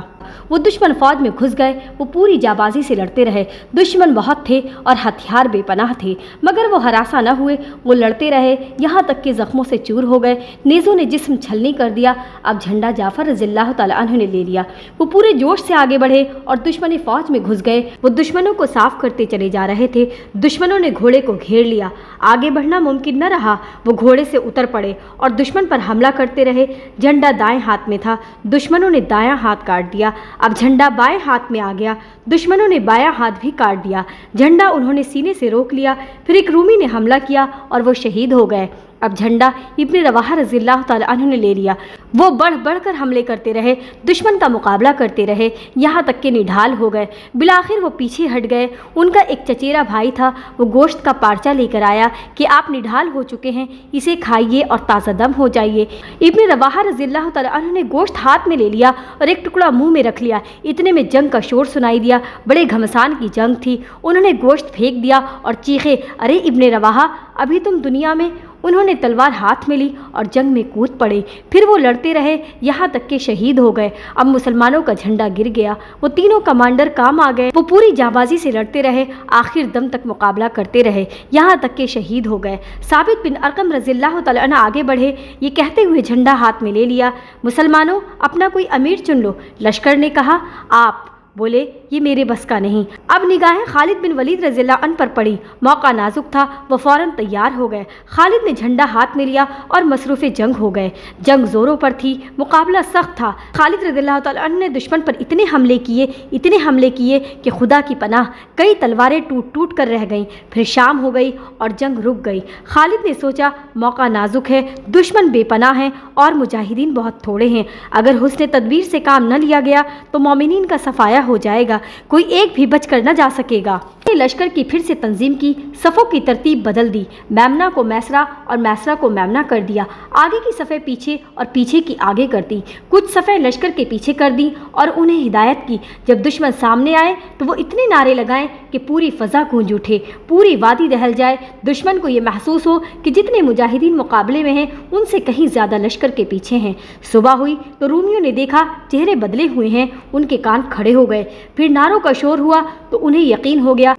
وہ دشمن فوج میں گھس گئے، وہ پوری جابازی سے لڑتے رہے۔ دشمن بہت تھے اور ہتھیار بے پناہ تھے، مگر وہ ہراساں نہ ہوئے، وہ لڑتے رہے یہاں تک کہ زخموں سے چور ہو گئے، نیزوں نے جسم چھلنی کر دیا۔ اب جھنڈا جعفر رضی اللہ تعالیٰ عنہ نے لے لیا۔ وہ پورے جوش سے آگے بڑھے اور دشمن فوج میں گھس گئے۔ وہ دشمنوں کو صاف کرتے چلے جا رہے تھے، دشمنوں نے گھوڑے کو گھیر لیا، آگے بڑھنا ممکن نہ رہا۔ وہ گھوڑے سے اتر پڑے اور دشمن پر حملہ کرتے رہے۔ جھنڈا دائیں ہاتھ میں تھا، دشمنوں نے دایاں ہاتھ کاٹ دیا۔ اب جھنڈا بائیں ہاتھ میں آ گیا، دشمنوں نے بایاں ہاتھ بھی کاٹ دیا۔ جھنڈا انہوں نے سینے سے روک لیا، پھر ایک رومی نے حملہ کیا اور وہ شہید ہو گئے۔ اب جھنڈا ابن رواحہ رضی اللہ تعالیٰ عنہ نے لے لیا۔ وہ بڑھ بڑھ کر حملے کرتے رہے، دشمن کا مقابلہ کرتے رہے، یہاں تک کہ نڈھال ہو گئے۔ بالآخر وہ پیچھے ہٹ گئے۔ ان کا ایک چچیرا بھائی تھا، وہ گوشت کا پارچہ لے کر آیا کہ آپ نڈھال ہو چکے ہیں، اسے کھائیے اور تازہ دم ہو جائیے۔ ابن رواحہ رضی اللہ تعالیٰ عنہ نے گوشت ہاتھ میں لے لیا اور ایک ٹکڑا منہ میں رکھ لیا۔ اتنے میں جنگ کا شور سنائی دیا، بڑے گھمسان کی جنگ تھی۔ انہوں نے گوشت پھینک دیا اور چیخے، ارے ابن رواحہ ابھی تم دنیا میں؟ انہوں نے تلوار ہاتھ میں لی اور جنگ میں کود پڑے۔ پھر وہ لڑتے رہے یہاں تک کہ شہید ہو گئے۔ اب مسلمانوں کا جھنڈا گر گیا، وہ تینوں کمانڈر کام آ گئے۔ وہ پوری جانبازی سے لڑتے رہے، آخر دم تک مقابلہ کرتے رہے، یہاں تک کہ شہید ہو گئے۔ ثابت بن ارقم رضی اللہ تعالیٰ عنہ آگے بڑھے، یہ کہتے ہوئے جھنڈا ہاتھ میں لے لیا، مسلمانوں اپنا کوئی امیر چن لو۔ لشکر نے کہا، آپ۔ بولے یہ میرے بس کا نہیں۔ اب نگاہیں خالد بن ولید رضی اللہ عنہ پر پڑی۔ موقع نازک تھا، وہ فوراً تیار ہو گئے۔ خالد نے جھنڈا ہاتھ میں لیا اور مصروف جنگ ہو گئے۔ جنگ زوروں پر تھی، مقابلہ سخت تھا۔ خالد رضی اللہ تعالیٰ عنہ نے دشمن پر اتنے حملے کیے کہ خدا کی پناہ کئی تلواریں ٹوٹ ٹوٹ کر رہ گئیں۔ پھر شام ہو گئی اور جنگ رک گئی۔ خالد نے سوچا موقع نازک ہے، دشمن بے پناہ ہیں اور مجاہدین بہت تھوڑے ہیں۔ اگر حسن تدبیر سے کام نہ لیا گیا تو مومنین کا صفایا ہو جائے گا، کوئی ایک بھی بچ کر نہ جا سکے گا۔ لشکر کی پھر سے تنظیم کی، صفوں کی ترتیب بدل دی، میمنہ کو میسرہ اور میسرہ کو میمنہ کر دیا، آگے کی صفیں پیچھے اور پیچھے کی آگے کر دی، کچھ صفیں لشکر کے پیچھے کر دی اور انہیں ہدایت کی جب دشمن سامنے آئے تو وہ اتنے نعرے لگائیں کہ پوری فضا گونج اٹھے، پوری وادی دہل جائے، دشمن کو یہ محسوس ہو کہ جتنے مجاہدین مقابلے میں ہیں ان سے کہیں زیادہ لشکر کے پیچھے ہیں۔ صبح ہوئی تو رومیوں نے دیکھا چہرے بدلے ہوئے ہیں، ان کے کان کھڑے ہو گئے، پھر نعروں کا شور ہوا تو انہیں یقین ہو گیا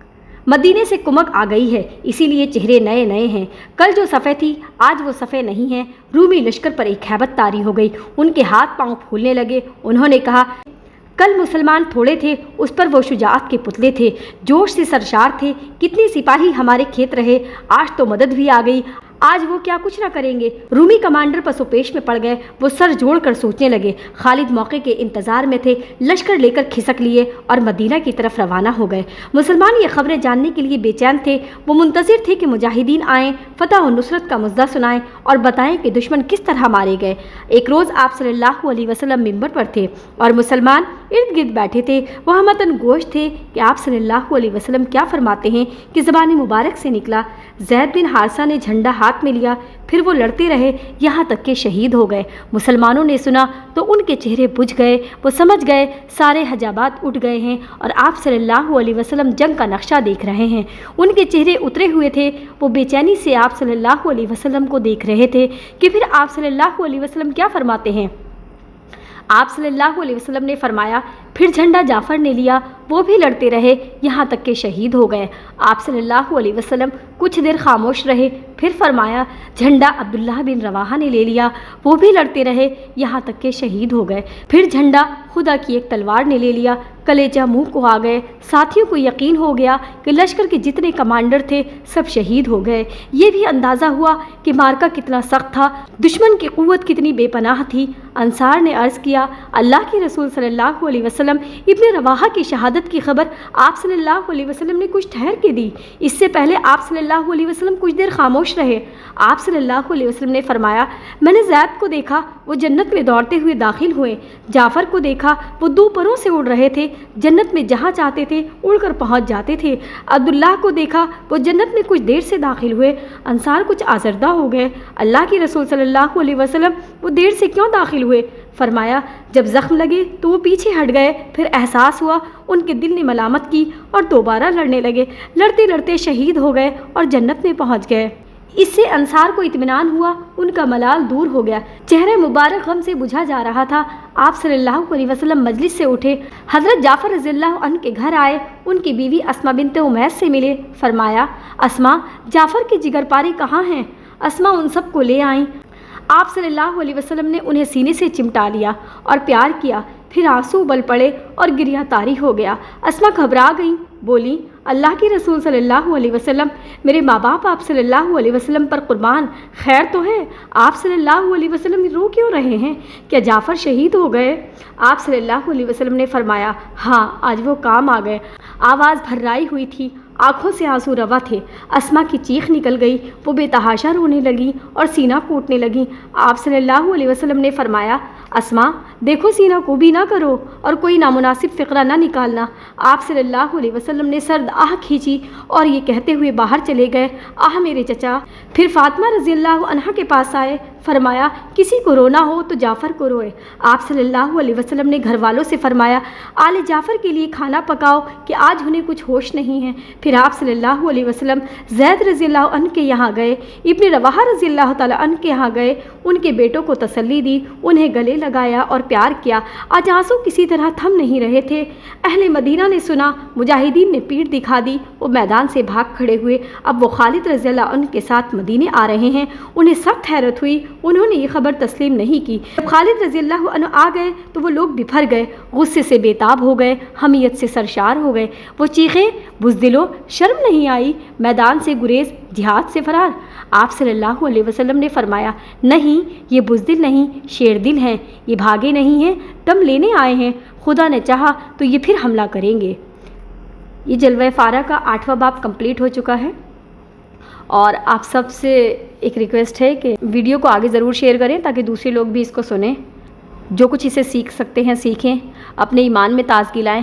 مدینے سے کمک آ گئی ہے، اسی لیے چہرے نئے نئے ہیں۔ کل جو صفیں تھی آج وہ صفیں نہیں ہیں۔ رومی لشکر پر ایک ہیبت طاری ہو گئی، ان کے ہاتھ پاؤں پھولنے لگے۔ انہوں نے کہا کل مسلمان تھوڑے تھے، اس پر وہ شجاعت کے پتلے تھے، جوش سے سرشار تھے، کتنے سپاہی ہمارے کھیت رہے، آج تو مدد بھی آ گئی، آج وہ کیا کچھ نہ کریں گے۔ رومی کمانڈر پسو پیش میں پڑ گئے، وہ سر جوڑ کر سوچنے لگے۔ خالد موقع کے انتظار میں تھے، لشکر لے کر کھسک لیے اور مدینہ کی طرف روانہ ہو گئے۔ مسلمان یہ خبریں جاننے کے لیے بے چین تھے، وہ منتظر تھے کہ مجاہدین آئیں، فتح و نصرت کا مژدہ سنائیں اور بتائیں کہ دشمن کس طرح مارے گئے۔ ایک روز آپ صلی اللہ علیہ وسلم منبر پر تھے اور مسلمان ارد گرد بیٹھے تھے، وہ ہمتن گوش تھے کہ آپ صلی اللہ علیہ وسلم کیا فرماتے ہیں کہ زبان مبارک سے نکلا، زید بن حارثہ نے جھنڈا ہاتھ میں لیا، پھر وہ لڑتے رہے یہاں تک کہ شہید ہو گئے۔ مسلمانوں نے سنا تو ان کے چہرے بجھ گئے، وہ سمجھ گئے سارے حجابات اٹھ گئے ہیں اور آپ صلی اللہ علیہ وسلم جنگ کا نقشہ دیکھ رہے ہیں۔ ان کے چہرے اترے ہوئے تھے، وہ بے چینی سے آپ صلی اللہ علیہ وسلم کو دیکھ رہے تھے کہ پھر آپ صلی اللہ علیہ وسلم کیا فرماتے ہیں۔ آپ صلی اللہ علیہ وسلم نے فرمایا پھر جھنڈا جعفر نے لیا، وہ بھی لڑتے رہے یہاں تک کہ شہید ہو گئے۔ آپ صلی اللہ علیہ وسلم کچھ دیر خاموش رہے، پھر فرمایا جھنڈا عبداللہ بن رواحہ نے لے لیا، وہ بھی لڑتے رہے یہاں تک کہ شہید ہو گئے۔ پھر جھنڈا خدا کی ایک تلوار نے لے لیا، کلیجہ منہ کو آ گئے، ساتھیوں کو یقین ہو گیا کہ لشکر کے جتنے کمانڈر تھے سب شہید ہو گئے۔ یہ بھی اندازہ ہوا کہ مارکا کتنا سخت تھا، دشمن کی قوت کتنی بے پناہ تھی۔ انصار نے عرض کیا اللہ کے رسول صلی اللہ علیہ وسلم، ابن رواحہ کی شہادت کی خبر آپ صلی اللہ علیہ وسلم نے کچھ ٹھہر کے دی، اس سے پہلے آپ صلی اللہ علیہ وسلم کچھ دیر خاموش رہے۔ آپ صلی اللہ علیہ وسلم نے فرمایا میں نے زید کو دیکھا، وہ جنت میں دوڑتے ہوئے داخل ہوئے، جعفر کو دیکھا، وہ دو پروں سے اڑ رہے تھے، جنت میں جہاں چاہتے تھے اڑ کر پہنچ جاتے تھے، عبداللہ کو دیکھا، وہ جنت میں کچھ دیر سے داخل ہوئے۔ انصار کچھ آزردہ ہو گئے، اللہ کے رسول صلی اللہ علیہ وسلم وہ دیر سے کیوں داخل ہوئے؟ فرمایا جب زخم لگے تو وہ پیچھے ہٹ گئے، پھر احساس ہوا ان کے دل نے ملامت کی اور دوبارہ لڑنے لگے، لڑتے لڑتے شہید ہو گئے اور جنت میں پہنچ گئے۔ اس سے انصار کو اطمینان ہوا، ان کا ملال دور ہو گیا، چہرے مبارک غم سے بجھا جا رہا تھا۔ آپ صلی اللہ علیہ وسلم مجلس سے اٹھے، حضرت جعفر رضی اللہ عنہ کے گھر آئے، ان کی بیوی اسما بنت امیس سے ملے، فرمایا اسما جعفر کے جگر پارے کہاں ہیں؟ اسما ان سب کو لے آئیں۔ آپ صلی اللہ علیہ وسلم نے انہیں سینے سے چمٹا لیا اور پیار کیا، پھر آنسو ابل پڑے اور گریہ طاری ہو گیا۔ اسما گھبرا گئیں، بولی اللہ کے رسول صلی اللہ علیہ وسلم، میرے ماں باپ آپ صلی اللہ علیہ وسلم پر قربان، خیر تو ہے؟ آپ صلی اللہ علیہ وسلم رو کیوں رہے ہیں؟ کیا جعفر شہید ہو گئے؟ آپ صلی اللہ علیہ وسلم نے فرمایا ہاں آج وہ کام آ گئے۔ آواز بھررائی ہوئی تھی، آنکھوں سے آنسو روا تھے۔ اسما کی چیخ نکل گئی، وہ بے تحاشا رونے لگی اور سینہ کوٹنے لگیں۔ آپ صلی اللہ علیہ وسلم نے فرمایا اسما دیکھو سینہ کو بھی نہ کرو اور کوئی نامناسب فقرہ نہ نکالنا۔ آپ صلی اللہ علیہ وسلم نے سرد آہ کھینچی اور یہ کہتے ہوئے باہر چلے گئے آہ میرے چچا۔ پھر فاطمہ رضی اللہ عنہا کے پاس آئے، فرمایا کسی کو رونا ہو تو جعفر کو روئے۔ آپ صلی اللہ علیہ وسلم نے گھر والوں سے فرمایا آل جعفر کے لیے کھانا پکاؤ کہ آج انہیں کچھ ہوش نہیں ہے۔ پھر آپ صلی اللہ علیہ وسلم زید رضی اللہ عنہ کے یہاں گئے، ابن رواحہ رضی اللہ تعالیٰ عنہ کے یہاں گئے، ان کے بیٹوں کو تسلی دی، انہیں گلے لگایا اور پیار کیا۔ آج آنسو کسی طرح تھم نہیں رہے تھے۔ اہل مدینہ نے سنا، مجاہدین نے پیٹھ دکھا دی، وہ میدان سے بھاگ کھڑے ہوئے۔ اب وہ خالد رضی اللہ عنہ کے ساتھ مدینے آ رہے ہیں۔ انہیں سخت حیرت ہوئی، انہوں نے یہ خبر تسلیم نہیں کی۔ جب خالد رضی اللہ عنہ آ گئے تو وہ لوگ بپھر گئے، غصے سے بے تاب ہو گئے، حمیت سے سرشار ہو گئے۔ وہ چیخیں، بزدلو، شرم نہیں آئی؟ میدان سے گریز، جہاد سے فرار۔ آپ صلی اللہ علیہ وسلم نے فرمایا، نہیں، یہ بزدل نہیں، شیر دل ہیں، یہ بھاگے نہیں ہیں، دم لینے آئے ہیں، خدا نے چاہا تو یہ پھر حملہ کریں گے۔ یہ جلوہ فارہ کا 8واں باب کمپلیٹ ہو چکا ہے، اور آپ سب سے ایک ریکویسٹ ہے کہ ویڈیو کو آگے ضرور شیئر کریں تاکہ دوسرے لوگ بھی اس کو سنیں، جو کچھ اسے سیکھ سکتے ہیں سیکھیں، اپنے ایمان میں تازگی لائیں۔